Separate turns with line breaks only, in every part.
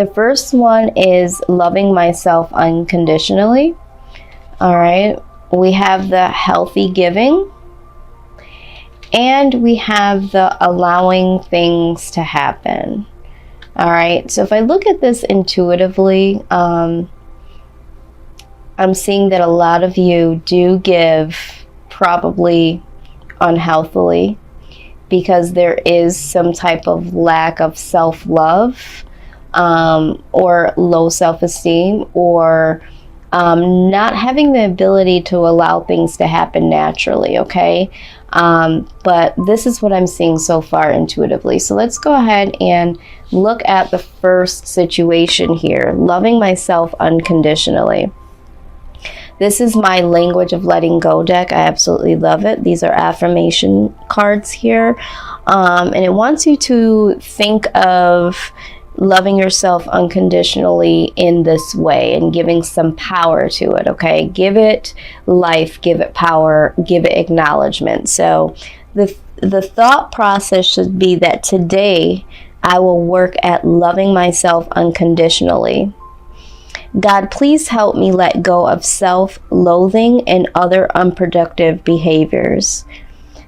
The first one is loving myself unconditionally. All right. We have the healthy giving. And we have the allowing things to happen. All right. So if I look at this intuitively, I'm seeing that a lot of you do give probably unhealthily because there is some type of lack of self-love, or low self-esteem, or not having the ability to allow things to happen naturally, okay? But this is what I'm seeing so far intuitively. So let's go ahead and look at the first situation here, loving myself unconditionally. This is my language of letting go deck. I absolutely love it. These are affirmation cards here. And it wants you to think of loving yourself unconditionally in this way and giving some power to it, okay? Give it life, give it power, give it acknowledgement. So the thought process should be that today I will work at loving myself unconditionally. God, please help me let go of self-loathing and other unproductive behaviors.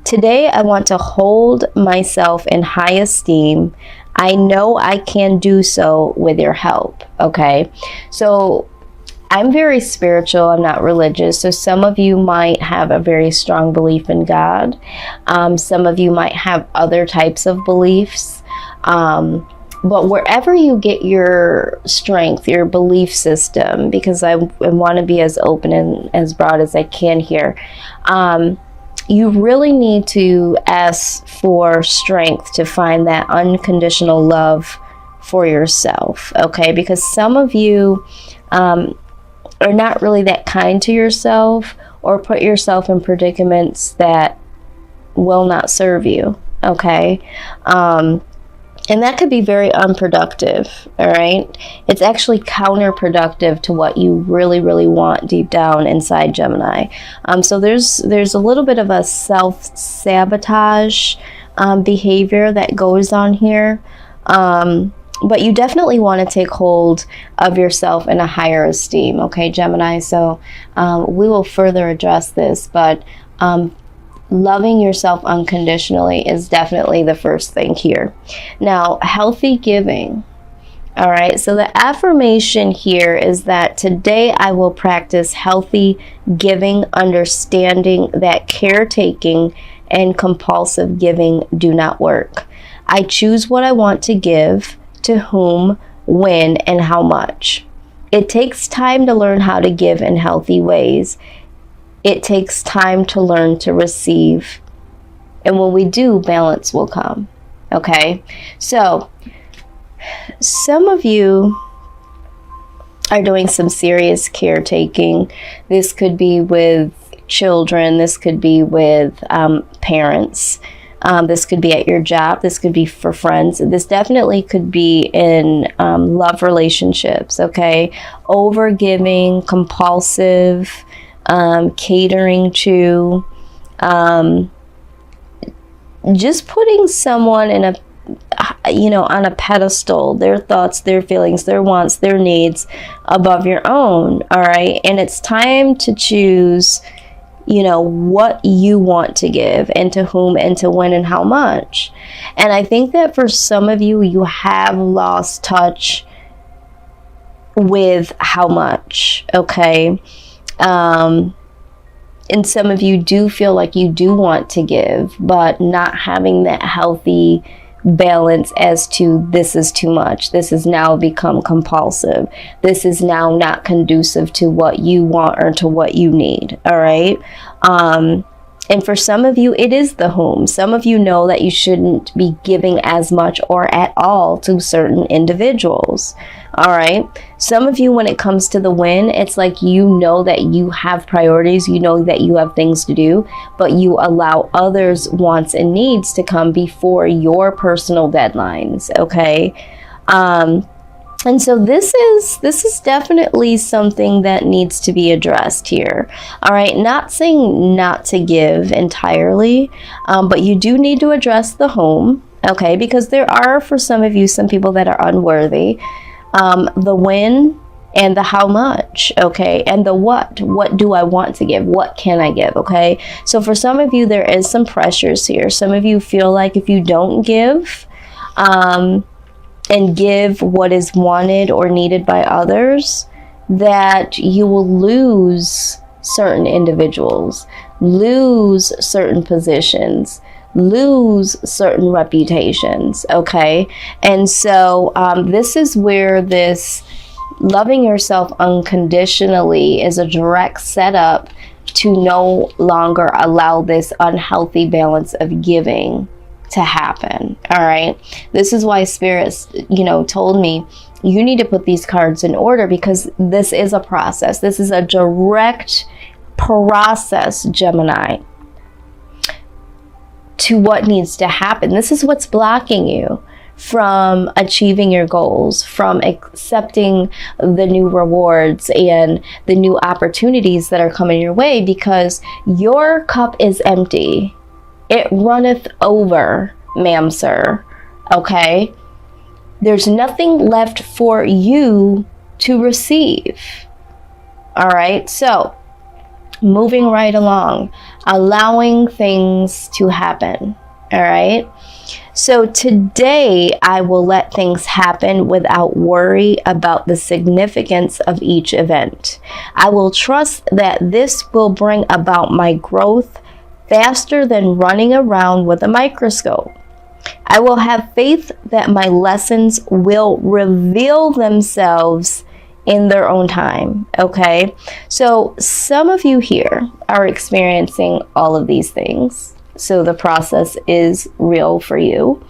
Today I want to hold myself in high esteem. I know I can do so with your help, okay? So I'm very spiritual, I'm not religious, so some of you might have a very strong belief in God. Some of you might have other types of beliefs. But wherever you get your strength, your belief system, because I want to be as open and as broad as I can here, you really need to ask for strength to find that unconditional love for yourself, okay? Because some of you are not really that kind to yourself, or put yourself in predicaments that will not serve you, okay? And that could be very unproductive, all right? It's actually counterproductive to what you really, really want deep down inside, Gemini. So there's a little bit of a self-sabotage behavior that goes on here. But you definitely want to take hold of yourself in a higher esteem, okay, Gemini? So we will further address this, but loving yourself unconditionally is definitely the first thing here. Now, healthy giving. All right, so the affirmation here is that today I will practice healthy giving, understanding that caretaking and compulsive giving do not work. I choose what I want to give, to whom, when, and how much. It takes time to learn how to give in healthy ways. It takes time to learn to receive. And when we do, balance will come. Okay? So, some of you are doing some serious caretaking. This could be with children. This could be with parents. This could be at your job. This could be for friends. This definitely could be in love relationships. Okay? Overgiving, compulsive, catering to, just putting someone in a, on a pedestal, their thoughts, their feelings, their wants, their needs above your own. All right. And it's time to choose, what you want to give, and to whom, and to when, and how much. And I think that for some of you, you have lost touch with how much. Okay. And some of you do feel like you do want to give, but not having that healthy balance as to this is too much. This has now become compulsive. This is now not conducive to what you want or to what you need. All right. And for some of you, it is the whom. Some of you know that you shouldn't be giving as much or at all to certain individuals. All right. Some of you, when it comes to the when, it's like you know that you have priorities. You know that you have things to do, but you allow others' wants and needs to come before your personal deadlines. Okay. And so this is definitely something that needs to be addressed here. All right, not saying not to give entirely, but you do need to address the whom, okay? Because there are, for some of you, some people that are unworthy. the when and the how much, okay, and the what do I want to give, what can I give, okay? So for some of you, there is some pressures here. Some of you feel like if you don't give and give what is wanted or needed by others, that you will lose certain individuals, lose certain positions, lose certain reputations, okay? And so this is where this loving yourself unconditionally is a direct setup to no longer allow this unhealthy balance of giving to happen. All right, this is why spirits, told me you need to put these cards in order, because this is a process. This is a direct process, Gemini, to what needs to happen. This is what's blocking you from achieving your goals, from accepting the new rewards and the new opportunities that are coming your way, because your cup is empty. It runneth over, ma'am, sir. Okay? There's nothing left for you to receive. All right? So, moving right along, allowing things to happen. All right? So today I will let things happen without worry about the significance of each event. I will trust that this will bring about my growth faster than running around with a microscope. I will have faith that my lessons will reveal themselves in their own time, okay? So some of you here are experiencing all of these things. So the process is real for you.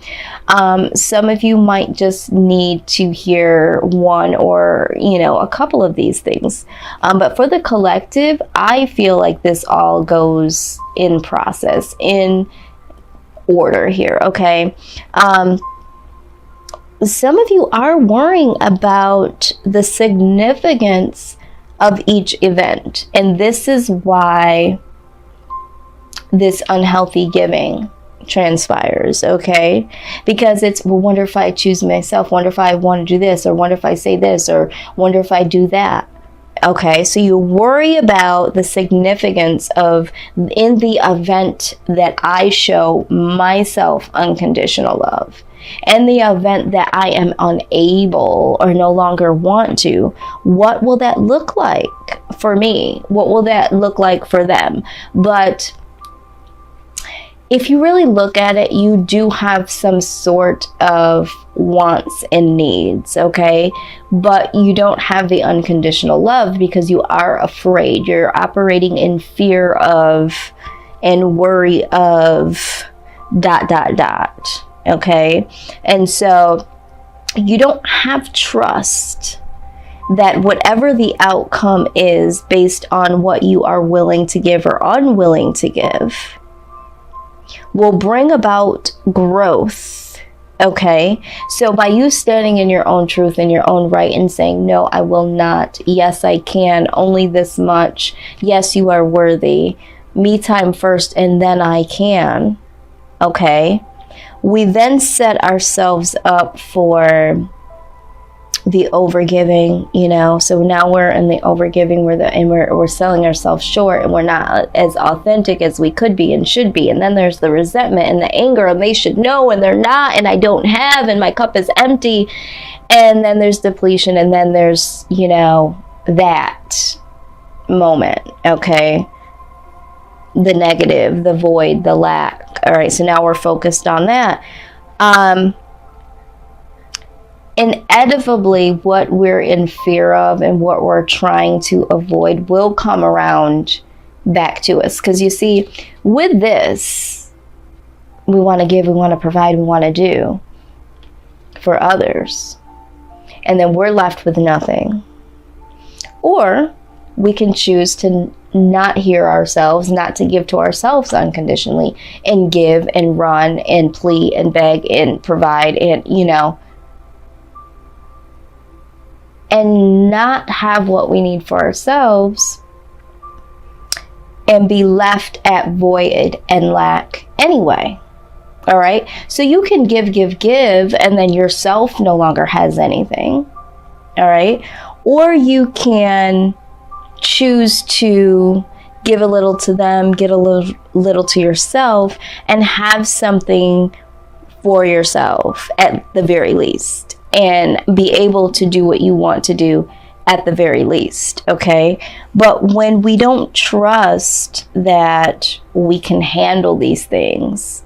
Some of you might just need to hear one or, a couple of these things. But for the collective, I feel like this all goes in process, in order here, okay? Some of you are worrying about the significance of each event. And this is why this unhealthy giving transpires, okay? Because it's, well, wonder if I choose myself, wonder if I want to do this, or wonder if I say this, or wonder if I do that. Okay, so you worry about the significance of, in the event that I show myself unconditional love, and the event that I am unable or no longer want to, what will that look like for me? What will that look like for them? But if you really look at it, you do have some sort of wants and needs, okay? But you don't have the unconditional love because you are afraid. You're operating in fear of and worry of ... okay? And so you don't have trust that whatever the outcome is based on what you are willing to give or unwilling to give will bring about growth, okay? So by you standing in your own truth and your own right and saying, no, I will not. Yes, I can. Only this much. Yes, you are worthy. Me time first and then I can, okay? We then set ourselves up for the overgiving, so now we're in the overgiving, we're selling ourselves short, and we're not as authentic as we could be and should be. And then there's the resentment and the anger, and they should know and they're not, and I don't have, and my cup is empty. And then there's depletion, and then there's that moment, okay? The negative, the void, the lack. All right, so now we're focused on that. Inevitably, what we're in fear of and what we're trying to avoid will come around back to us. Because you see, with this, we want to give, we want to provide, we want to do for others. And then we're left with nothing. Or we can choose to not hear ourselves, not to give to ourselves unconditionally, and give and run and plead and beg and provide and, and not have what we need for ourselves and be left at void and lack anyway. All right. So you can give, and then yourself no longer has anything. all right? Or you can choose to give a little to them, get a little to yourself, and have something for yourself at the very least, and be able to do what you want to do at the very least, okay? But when we don't trust that we can handle these things,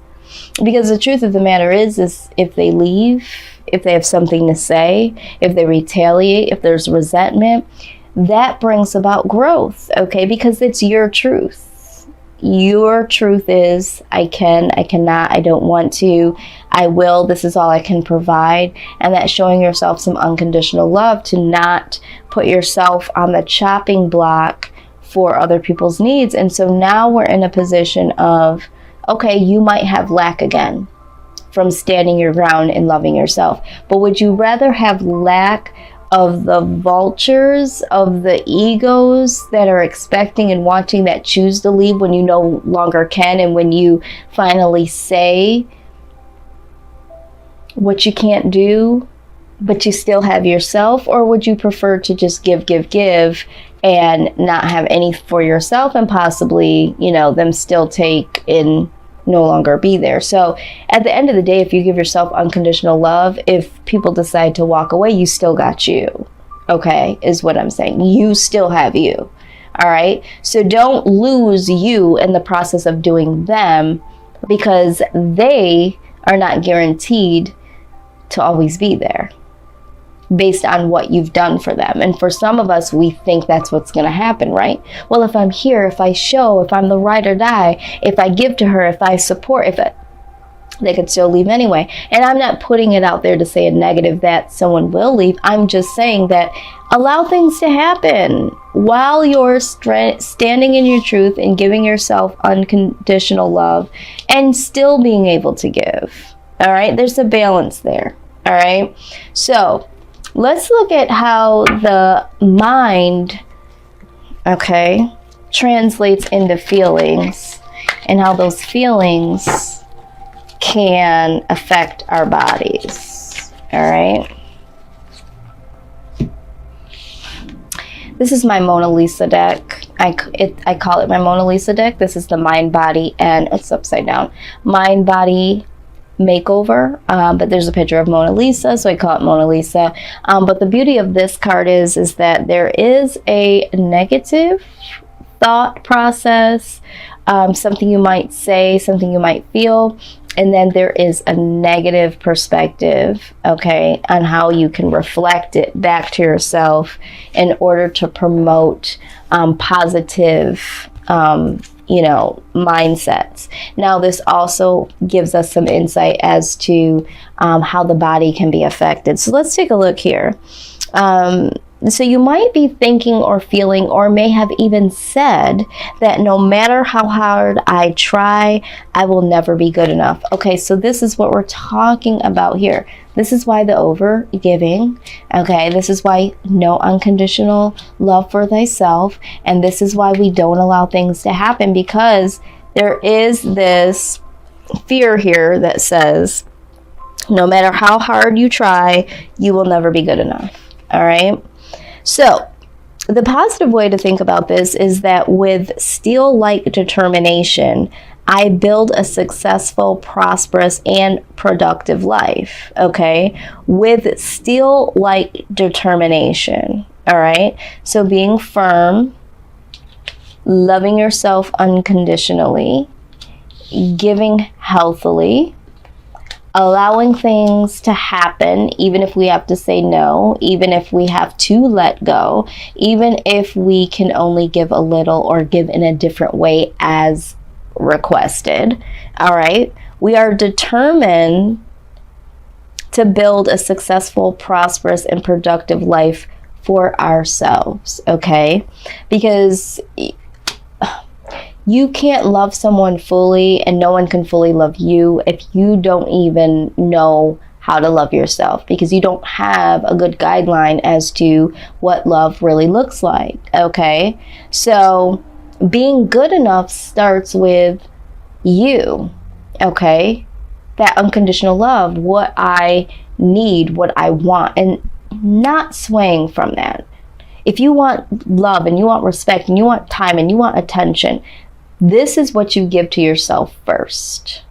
because the truth of the matter is if they leave, if they have something to say, if they retaliate, if there's resentment, that brings about growth, okay? Because it's your truth. Your truth is, I can, I cannot, I don't want to, I will, this is all I can provide. And that's showing yourself some unconditional love, to not put yourself on the chopping block for other people's needs. And so now we're in a position of, okay, you might have lack again from standing your ground and loving yourself. But would you rather have lack of the vultures, of the egos that are expecting and wanting, that choose to leave when you no longer can, and when you finally say what you can't do, but you still have yourself? Or would you prefer to just give and not have any for yourself, and possibly, you know, them still take and no longer be there? So at the end of the day, if you give yourself unconditional love, if people decide to walk away, you still got you, okay, is what I'm saying. You still have you, all right? So don't lose you in the process of doing them, because they are not guaranteed to always be there based on what you've done for them. And for some of us, we think that's what's going to happen, right? Well, if I'm here, if I show, if I'm the ride or die, if I give to her, if I support, they could still leave anyway. And I'm not putting it out there to say a negative that someone will leave. I'm just saying that allow things to happen while you're standing in your truth and giving yourself unconditional love and still being able to give. All right, there's a balance there. All right, so let's look at how the mind, okay, translates into feelings, and how those feelings can affect our bodies. All right. This is my Mona Lisa deck. I call it my Mona Lisa deck. This is the mind, body, and it's upside down. Mind, body, makeover, but there's a picture of Mona Lisa, so I call it Mona Lisa. But the beauty of this card is that there is a negative thought process, something you might say, something you might feel, and then there is a negative perspective, okay, on how you can reflect it back to yourself in order to promote positive mindsets. Now, this also gives us some insight as to how the body can be affected. So let's take a look here. So you might be thinking or feeling, or may have even said, that no matter how hard I try, I will never be good enough. Okay, so this is what we're talking about here. This is why the over giving, okay, this is why no unconditional love for thyself, and this is why we don't allow things to happen, because there is this fear here that says, no matter how hard you try, you will never be good enough, all right? So the positive way to think about this is that with steel-like determination, I build a successful, prosperous, and productive life, okay? With steel-like determination, all right? So being firm, loving yourself unconditionally, giving healthily, allowing things to happen, even if we have to say no, even if we have to let go, even if we can only give a little or give in a different way as requested. All right. We are determined to build a successful, prosperous, and productive life for ourselves. Okay. Because you can't love someone fully, and no one can fully love you if you don't even know how to love yourself, because you don't have a good guideline as to what love really looks like. Okay. So being good enough starts with you, okay? That unconditional love, what I need, what I want. And not swaying from that. If you want love and you want respect and you want time and you want attention, this is what you give to yourself first.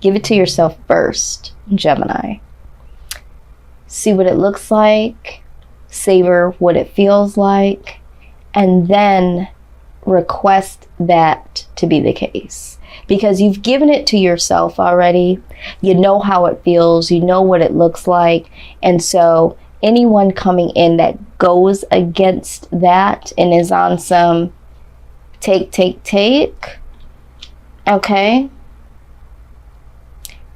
Give it to yourself first, Gemini. See what it looks like, savor what it feels like, and then request that to be the case. Because you've given it to yourself already. You know how it feels, you know what it looks like, and so anyone coming in that goes against that and is on some take, okay,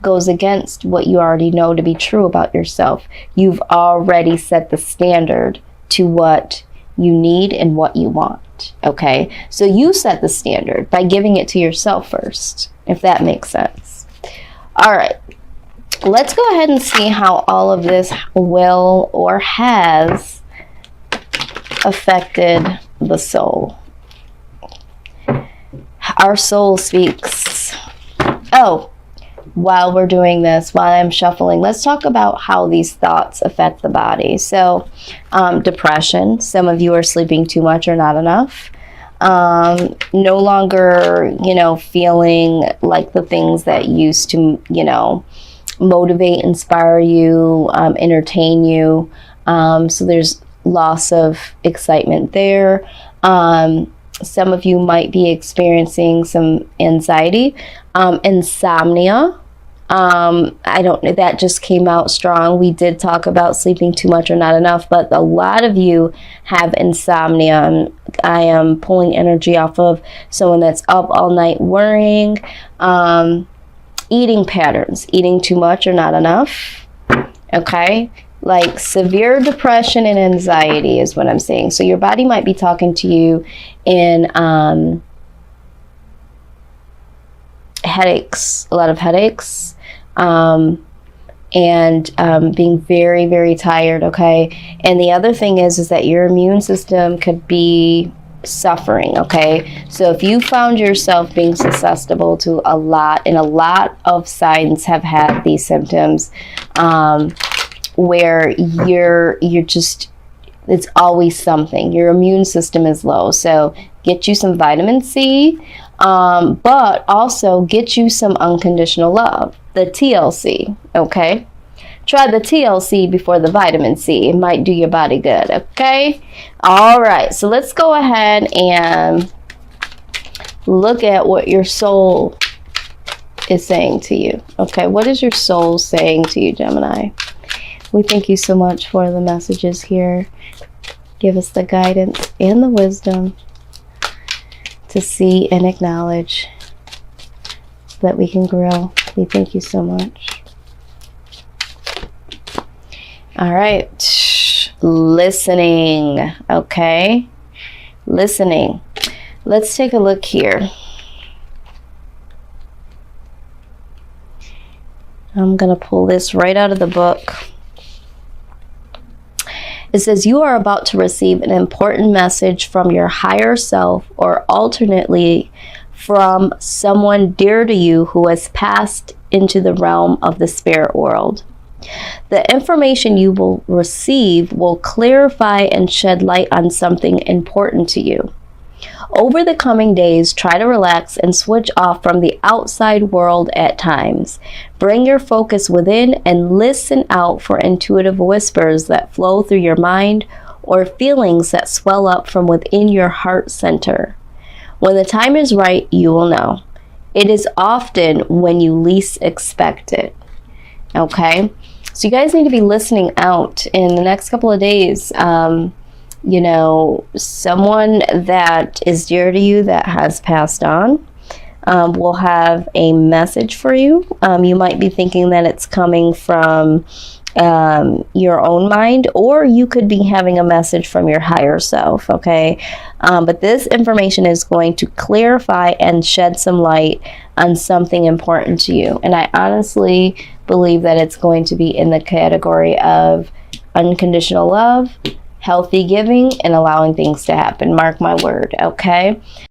goes against what you already know to be true about yourself. You've already set the standard to what you need and what you want, okay? So you set the standard by giving it to yourself first, if that makes sense. All right, let's go ahead and see how all of this will or has affected the soul. Our soul speaks. Oh, while we're doing this, while I'm shuffling, let's talk about how these thoughts affect the body. So, depression. Some of you are sleeping too much or not enough. No longer, feeling like the things that used to, motivate, inspire you, entertain you. So there's loss of excitement there. Some of you might be experiencing some anxiety, insomnia. I don't know, that just came out strong. We did talk about sleeping too much or not enough, but a lot of you have insomnia. I am pulling energy off of someone that's up all night worrying. Eating patterns, eating too much or not enough. Okay. Like severe depression and anxiety is what I'm saying. So your body might be talking to you in headaches, a lot of headaches, and being very, very tired, okay? And the other thing is that your immune system could be suffering, okay? So if you found yourself being susceptible to a lot, and a lot of signs have had these symptoms, where you're just, it's always something. Your immune system is low. So get you some vitamin C, but also get you some unconditional love, the TLC, okay? Try the TLC before the vitamin C. It might do your body good, okay? All right, so let's go ahead and look at what your soul is saying to you, okay? What is your soul saying to you, Gemini? We thank you so much for the messages here. Give us the guidance and the wisdom to see and acknowledge so that we can grow. We thank you so much. All right. Listening. Okay. Listening. Let's take a look here. I'm going to pull this right out of the book. It says, you are about to receive an important message from your higher self, or alternately from someone dear to you who has passed into the realm of the spirit world. The information you will receive will clarify and shed light on something important to you. Over the coming days, try to relax and switch off from the outside world at times. Bring your focus within and listen out for intuitive whispers that flow through your mind or feelings that swell up from within your heart center. When the time is right, you will know. It is often when you least expect it. Okay? So you guys need to be listening out in the next couple of days. Someone that is dear to you that has passed on will have a message for you. You might be thinking that it's coming from your own mind, or you could be having a message from your higher self, okay? But this information is going to clarify and shed some light on something important to you. And I honestly believe that it's going to be in the category of unconditional love, healthy giving, and allowing things to happen. Mark my word, okay?